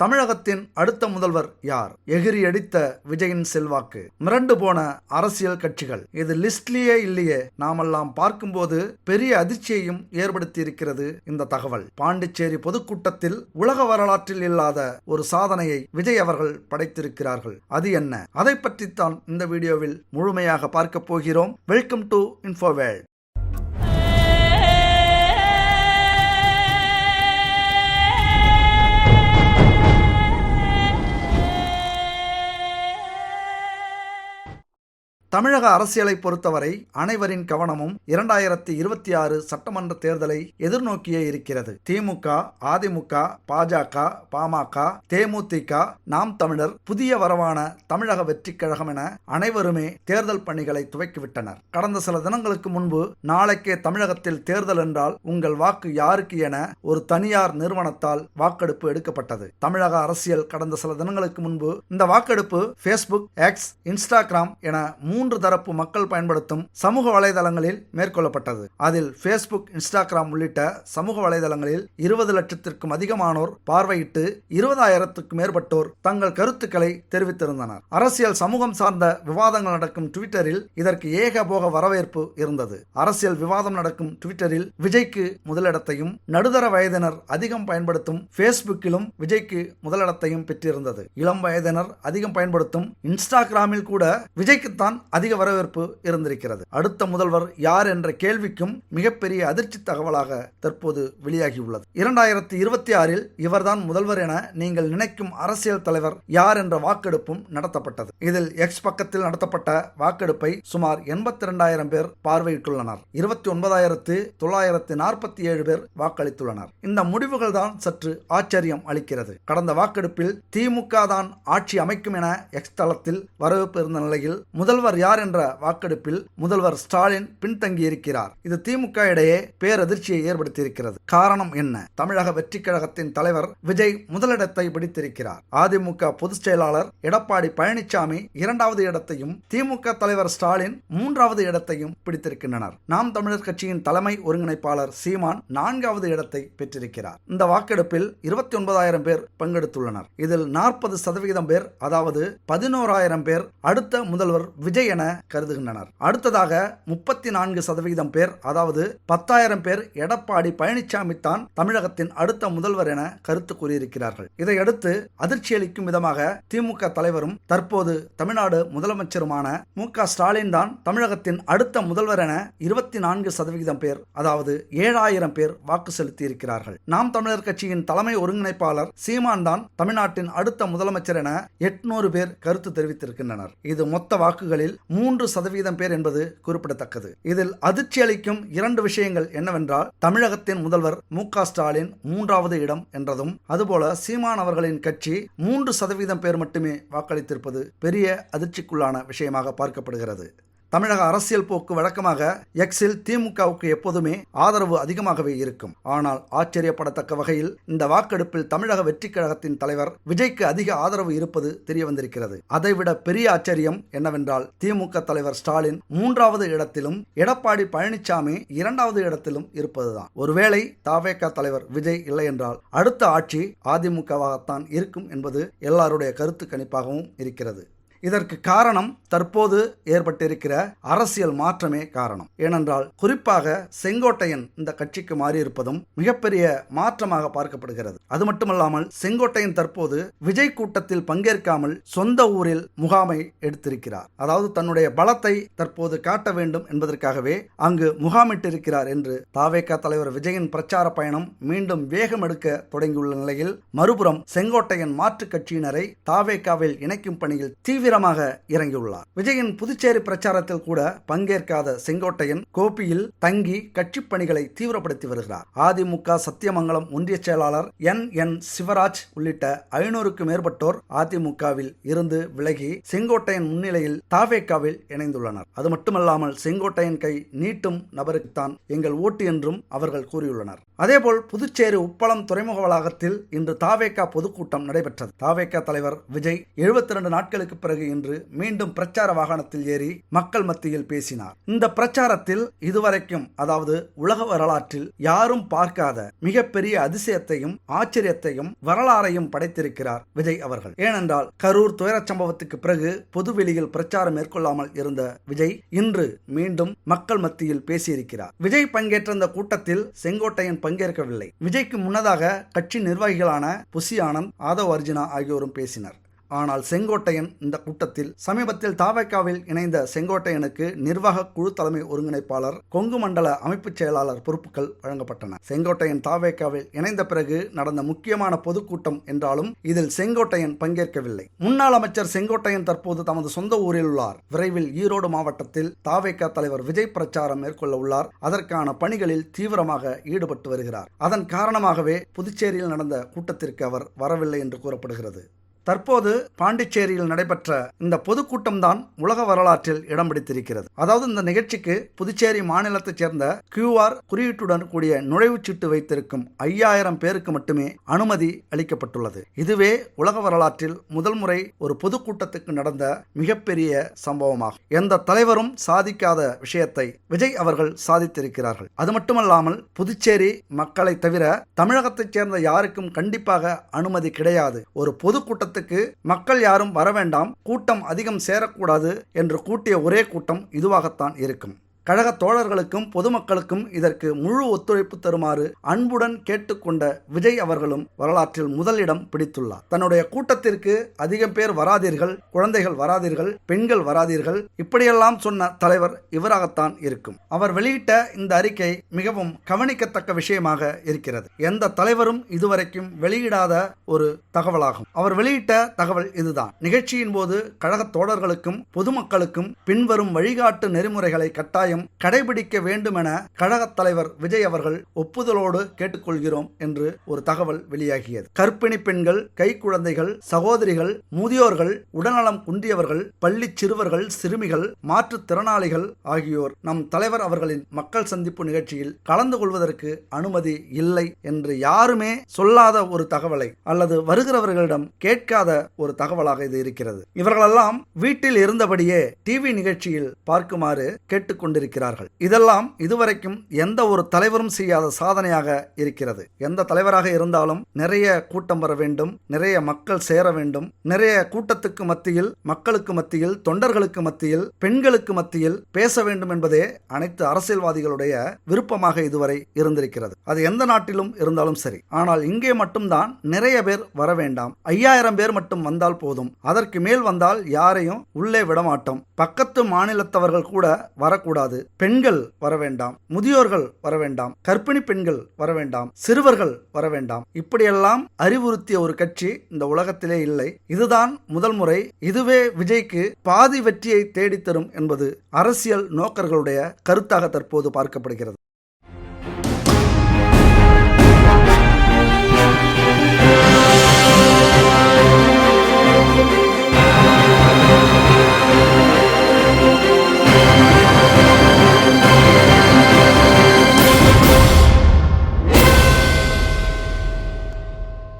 தமிழகத்தின் அடுத்த முதல்வர் யார்? எகிரி அடித்த விஜயின் செல்வாக்கு, மிரண்டு போன அரசியல் கட்சிகள். இது லிஸ்ட்லயே இல்லையே. நாமெல்லாம் பார்க்கும்போது பெரிய அதிர்ச்சியையும் ஏற்படுத்தி இருக்கிறது இந்த தகவல். பாண்டிச்சேரி பொதுக்கூட்டத்தில் உலக வரலாற்றில் இல்லாத ஒரு சாதனையை விஜய் அவர்கள் படைத்திருக்கிறார்கள். அது என்ன? அதை பற்றித்தான் இந்த வீடியோவில் முழுமையாக பார்க்க போகிறோம். Welcome to Infoworld. தமிழக அரசியலை பொறுத்தவரை அனைவரின் கவனமும் 2026 சட்டமன்ற தேர்தலை எதிர்நோக்கியே இருக்கிறது. திமுக, அதிமுக, பாஜக, பாமக, தேமுதிக, நாம் தமிழர், புதிய வரவான தமிழக வெற்றிக் கழகம் என அனைவருமே தேர்தல் பணிகளை துவக்கிவிட்டனர். கடந்த சில தினங்களுக்கு முன்பு நாளைக்கே தமிழகத்தில் தேர்தல் என்றால் உங்கள் வாக்கு யாருக்கு என ஒரு தனியார் நிறுவனத்தால் வாக்கெடுப்பு எடுக்கப்பட்டது. தமிழக அரசியல் கடந்த சில தினங்களுக்கு முன்பு இந்த வாக்கெடுப்பு Facebook, X, Instagram என 3 தரப்பு மக்கள் பயன்படுத்தும் சமூக வலைதளங்களில் மேற்கொள்ளப்பட்டது. அதில் Facebook, Instagram உள்ளிட்ட சமூக வலைதளங்களில் 20 லட்சத்திற்கும் அதிகமானோர் பார்வையிட்டு 20,000க்கும் மேற்பட்டோர் தங்கள் கருத்துக்களை தெரிவித்திருந்தனர். அரசியல் சமூகம் சார்ந்த விவாதங்கள் நடக்கும் ட்விட்டரில் இதற்கு ஏகபோக வரவேற்பு இருந்தது. அரசியல் விவாதம் நடக்கும் ட்விட்டரில் விஜய்க்கு முதலிடத்தையும், நடுத்தர வயதினர் அதிகம் பயன்படுத்தும் Facebookலும் விஜய்க்கு முதலிடத்தையும் பெற்றிருந்தது. இளம் வயதினர் அதிகம் பயன்படுத்தும் இன்ஸ்டாகிராமில் கூட விஜய்க்குத்தான் அதிக வரவேற்பு இருந்திருக்கிறது. அடுத்த முதல்வர் யார் என்ற கேள்விக்கும் மிகப்பெரிய அதிர்ச்சி தகவலாக தற்போது வெளியாகியுள்ளது. 2026 இவர்தான் முதல்வர் என நீங்கள் நினைக்கும் அரசியல் தலைவர் யார் என்ற வாக்கெடுப்பும் நடத்தப்பட்டது. இதில் X பக்கத்தில் நடத்தப்பட்ட வாக்கெடுப்பை சுமார் 82,000 பேர் பார்வையிட்டுள்ளனர். 29,947 பேர் வாக்களித்துள்ளனர். இந்த முடிவுகள் தான் சற்று ஆச்சரியம் அளிக்கிறது. கடந்த வாக்கெடுப்பில் திமுக தான் ஆட்சி அமைக்கும் என X தளத்தில் வரவேற்பு இருந்த நிலையில் முதல்வர் யார் என்ற வாக்கெடுப்பில் முதல்வர் ஸ்டாலின் பின்தங்கியிருக்கிறார். இது திமுக இடையே பேரதிர்ச்சியை ஏற்படுத்தியிருக்கிறது. காரணம் என்ன? தமிழக வெற்றி கழகத்தின் தலைவர் விஜய் முதலிடத்தை பிடித்திருக்கிறார். அதிமுக பொதுச் செயலாளர் எடப்பாடி பழனிசாமி 2வது இடத்தையும், திமுக தலைவர் ஸ்டாலின் 3வது இடத்தையும் பிடித்திருக்கின்றனர். நாம் தமிழர் கட்சியின் தலைமை ஒருங்கிணைப்பாளர் சீமான் 4வது இடத்தை பெற்றிருக்கிறார். இந்த வாக்கெடுப்பில் 29,000 பேர் பங்கெடுத்துள்ளனர். இதில் 40% பேர், அதாவது 11,000 பேர் அடுத்த முதல்வர் விஜய் என கருதுகின்றனர். அடுத்ததாக 34% பேர், அதாவது 10,000 பேர் எடப்பாடி பழனிசாமி தான் தமிழகத்தின் அடுத்த முதல்வர் என கருத்து கூறியிருக்கிறார்கள். இதையடுத்து அதிர்ச்சியளிக்கும் விதமாக திமுக தலைவரும் தற்போது தமிழ்நாடு முதலமைச்சருமான மு.க. ஸ்டாலின் தான் தமிழகத்தின் அடுத்த முதல்வர் என 24% பேர், அதாவது 7,000 பேர் வாக்கு செலுத்தியிருக்கிறார்கள். நாம் தமிழர் கட்சியின் தலைமை ஒருங்கிணைப்பாளர் சீமான் தான் தமிழ்நாட்டின் அடுத்த முதலமைச்சர் என 800 பேர் கருத்து தெரிவித்திருக்கின்றனர். இது மொத்த வாக்குகளில் 3% பேர் என்பது குறிப்பிடத்தக்கது. இதில் அதிர்ச்சி அளிக்கும் 2 விஷயங்கள் என்னவென்றால், தமிழகத்தின் முதல்வர் மு.க. ஸ்டாலின் 3வது இடம் என்றதும், அதுபோல சீமான் அவர்களின் கட்சி 3% பேர் மட்டுமே வாக்களித்திருப்பது பெரிய அதிர்ச்சிக்குள்ளான விஷயமாக பார்க்கப்படுகிறது. தமிழக அரசியல் போக்கு வழக்கமாக எக்ஸில் திமுகவுக்கு எப்போதுமே ஆதரவு அதிகமாகவே இருக்கும். ஆனால் ஆச்சரியப்படத்தக்க வகையில் இந்த வாக்கெடுப்பில் தமிழக வெற்றி கழகத்தின் தலைவர் விஜய்க்கு அதிக ஆதரவு இருப்பது தெரிய வந்திருக்கிறது. அதைவிட பெரிய ஆச்சரியம் என்னவென்றால், திமுக தலைவர் ஸ்டாலின் 3வது இடத்திலும், எடப்பாடி பழனிசாமி 2வது இடத்திலும் இருப்பதுதான். ஒருவேளை தவேக தலைவர் விஜய் இல்லை என்றால் அடுத்த ஆட்சி அதிமுகவாகத்தான் இருக்கும் என்பது எல்லாருடைய கருத்து கணிப்பாகவும் இருக்கிறது. இதற்கு காரணம் தற்போது ஏற்பட்டிருக்கிற அரசியல் மாற்றமே காரணம். ஏனென்றால் குறிப்பாக செங்கோட்டையன் இந்த கட்சிக்கு மாறியிருப்பதும் மிகப்பெரிய மாற்றமாக பார்க்கப்படுகிறது. அது மட்டுமல்லாமல் செங்கோட்டையன் தற்போது விஜய் கூட்டத்தில் பங்கேற்காமல் சொந்த ஊரில் முகாமை எடுத்திருக்கிறார். அதாவது தன்னுடைய பலத்தை தற்போது காட்ட வேண்டும் என்பதற்காகவே அங்கு முகாமிட்டிருக்கிறார் என்று தவேக தலைவர் விஜயின் பிரச்சார பயணம் மீண்டும் வேகம் எடுக்க தொடங்கியுள்ள நிலையில், மறுபுறம் செங்கோட்டையன் மாற்றுக் கட்சியினரை தவேகவில் இணைக்கும் பணியில் தீவிரமாக இறங்கியுள்ளார். விஜயின் புதுச்சேரி பிரச்சாரத்தில் கூட பங்கேற்காத செங்கோட்டையன் கோபியில் தங்கி கட்சி பணிகளை தீவிரப்படுத்தி வருகிறார். அதிமுக சத்தியமங்கலம் ஒன்றிய செயலாளர் NN சிவராஜ் உள்ளிட்ட 500க்கும் மேற்பட்டோர் அதிமுகவில் இருந்து விலகி செங்கோட்டையன் முன்னிலையில் தவேகவில் இணைந்துள்ளனர். அது மட்டுமல்லாமல் செங்கோட்டையன் கை நீட்டும் நபருக்குத்தான் எங்கள் ஓட்டு என்றும் அவர்கள் கூறியுள்ளனர். அதேபோல் புதுச்சேரி உப்பளம் துறைமுக வளாகத்தில் இன்று தாவேகா பொதுக்கூட்டம் நடைபெற்றது. தாவேகா தலைவர் விஜய் 72 நாட்களுக்கு பிறகு இன்று மீண்டும் பிரச்சார வாகனத்தில் ஏறி மக்கள் மத்தியில் பேசினார். இந்த பிரச்சாரத்தில் இதுவரைக்கும், அதாவது உலக வரலாற்றில் யாரும் பார்க்காத மிகப்பெரிய அதிசயத்தையும் ஆச்சரியத்தையும் வரலாறையும் படைத்திருக்கிறார் விஜய் அவர்கள். ஏனென்றால் கரூர் துயரச் சம்பவத்துக்கு பிறகு பொதுவெளியில் பிரச்சாரம் மேற்கொள்ளாமல் இருந்த விஜய் இன்று மீண்டும் மக்கள் மத்தியில் பேசியிருக்கிறார். விஜய் பங்கேற்ற இந்த கூட்டத்தில் செங்கோட்டையன் பங்கேற்கவில்லை. விஜய்க்கு முன்னதாக கட்சி நிர்வாகிகளான புசி ஆனந்த், ஆதவ் அர்ஜுனா ஆகியோரும் பேசினர். ஆனால் செங்கோட்டையன் இந்த கூட்டத்தில் சமீபத்தில் தாவேகாவில் இணைந்த செங்கோட்டையனுக்கு நிர்வாக குழு தலைமை ஒருங்கிணைப்பாளர், கொங்கு மண்டல அமைப்பு செயலாளர் பொறுப்புகள் வழங்கப்பட்டன. செங்கோட்டையன் தாவேகாவில் இணைந்த பிறகு நடந்த முக்கியமான பொதுக்கூட்டம் என்றாலும் இதில் செங்கோட்டையன் பங்கேற்கவில்லை. முன்னாள் அமைச்சர் செங்கோட்டையன் தற்போது தமது சொந்த ஊரில் உள்ளார். விரைவில் ஈரோடு மாவட்டத்தில் தாவேகா தலைவர் விஜய் பிரச்சாரம் மேற்கொள்ள உள்ளார். அதற்கான பணிகளில் தீவிரமாக ஈடுபட்டு வருகிறார். அதன் காரணமாகவே புதுச்சேரியில் நடந்த கூட்டத்திற்கு அவர் வரவில்லை என்று கூறப்படுகிறது. தற்போது பாண்டிச்சேரியில் நடைபெற்ற இந்த பொதுக்கூட்டம் தான் உலக வரலாற்றில் இடம் பிடித்திருக்கிறது. அதாவது இந்த நிகழ்ச்சிக்கு புதுச்சேரி மாநிலத்தைச் சேர்ந்த QR குறியீட்டுடன் கூடிய நுழைவுச்சீட்டு வைத்திருக்கும் 5000 பேருக்கு மட்டுமே அனுமதி அளிக்கப்பட்டுள்ளது. இதுவே உலக வரலாற்றில் முதல் முறை ஒரு பொதுக்கூட்டத்துக்கு நடந்த மிகப்பெரிய சம்பவமாகும். எந்த தலைவரும் சாதிக்காத விஷயத்தை விஜய் அவர்கள் சாதித்திருக்கிறார்கள். அது மட்டுமல்லாமல் புதுச்சேரி மக்களை தவிர தமிழகத்தைச் சேர்ந்த யாருக்கும் கண்டிப்பாக அனுமதி கிடையாது. ஒரு பொதுக்கூட்டத்தை மக்கள் யாரும் வர வேண்டாம், கூட்டம் அதிகம் சேரக்கூடாது என்று கூட்டிய ஒரே கூட்டம் இதுவாகத்தான் இருக்கும். கழக தோழர்களுக்கும் பொதுமக்களுக்கும் இதற்கு முழு ஒத்துழைப்பு தருமாறு அன்புடன் கேட்டுக்கொண்ட விஜய் அவர்களும் வரலாற்றில் முதலிடம் பிடித்துள்ளார். தன்னுடைய கூட்டத்திற்கு அதிகம் பேர் வராதீர்கள், குழந்தைகள் வராதீர்கள், பெண்கள் வராதீர்கள், இப்படியெல்லாம் சொன்ன தலைவர் இவராகத்தான் இருக்கும். அவர் வெளியிட்ட இந்த அறிக்கை மிகவும் கவனிக்கத்தக்க விஷயமாக இருக்கிறது. எந்த தலைவரும் இதுவரைக்கும் வெளியிடாத ஒரு தகவலாகும். அவர் வெளியிட்ட தகவல் இதுதான். நிகழ்ச்சியின் போது கழக தோழர்களுக்கும் பொதுமக்களுக்கும் பின்வரும் வழிகாட்டு நெறிமுறைகளை கட்டாயம் கடைபிடிக்க வேண்டும் என கழக தலைவர் விஜய் அவர்கள் ஒப்புதலோடு கேட்டுக்கொள்கிறோம் என்று ஒரு தகவல் வெளியாகியது. கர்ப்பிணி பெண்கள், கைக்குழந்தைகள், சகோதரிகள், முதியோர்கள், உடல்நலம் குன்றியவர்கள், பள்ளி சிறுவர்கள், சிறுமிகள், மாற்றுத்திறனாளிகள் ஆகியோர் நம் தலைவர் அவர்களின் மக்கள் சந்திப்பு நிகழ்ச்சியில் கலந்து கொள்வதற்கு அனுமதி இல்லை என்று யாருமே சொல்லாத ஒரு தகவலை, அல்லது வருகிறவர்களிடம் கேட்காத ஒரு தகவலாக இது இருக்கிறது. இவர்களெல்லாம் வீட்டில் இருந்தபடியே டிவி நிகழ்ச்சியில் பார்க்குமாறு கேட்டுக்கொண்டிருக்கிறார்கள். இதெல்லாம் இதுவரைக்கும் எந்த ஒரு தலைவரும் செய்யாத சாதனையாக இருக்கிறது. எந்த தலைவராக இருந்தாலும் நிறைய கூட்டம் வர வேண்டும், நிறைய மக்கள் சேர வேண்டும், நிறைய கூட்டத்துக்கு மத்தியில், மக்களுக்கு மத்தியில், தொண்டர்களுக்கு மத்தியில், பெண்களுக்கு மத்தியில் பேச வேண்டும் என்பதே அனைத்து அரசியல்வாதிகளுடைய விருப்பமாக இதுவரை இருந்திருக்கிறது. அது எந்த நாட்டிலும் இருந்தாலும் சரி. ஆனால் இங்கே மட்டும்தான் நிறைய பேர் வர வேண்டாம், 5000 பேர் மட்டும் வந்தால் போதும், அதற்கு மேல் வந்தால் யாரையும் உள்ளே விடமாட்டோம், பக்கத்து மாநிலத்தவர்கள் கூட வரக்கூடாது, பெண்கள் வர வேண்டாம், முதியோர்கள் வர வேண்டாம், கர்ப்பிணி பெண்கள் வர வேண்டாம், சிறுவர்கள் வர வேண்டாம், இப்படியெல்லாம் அறிவுறுத்திய ஒரு கட்சி இந்த உலகத்திலே இல்லை. இதுதான் முதல் முறை. இதுவே விஜய்க்கு பாதி வெற்றியை தேடித்தரும் என்பது அரசியல் நோக்கர்களுடைய கருத்தாக தற்போது பார்க்கப்படுகிறது.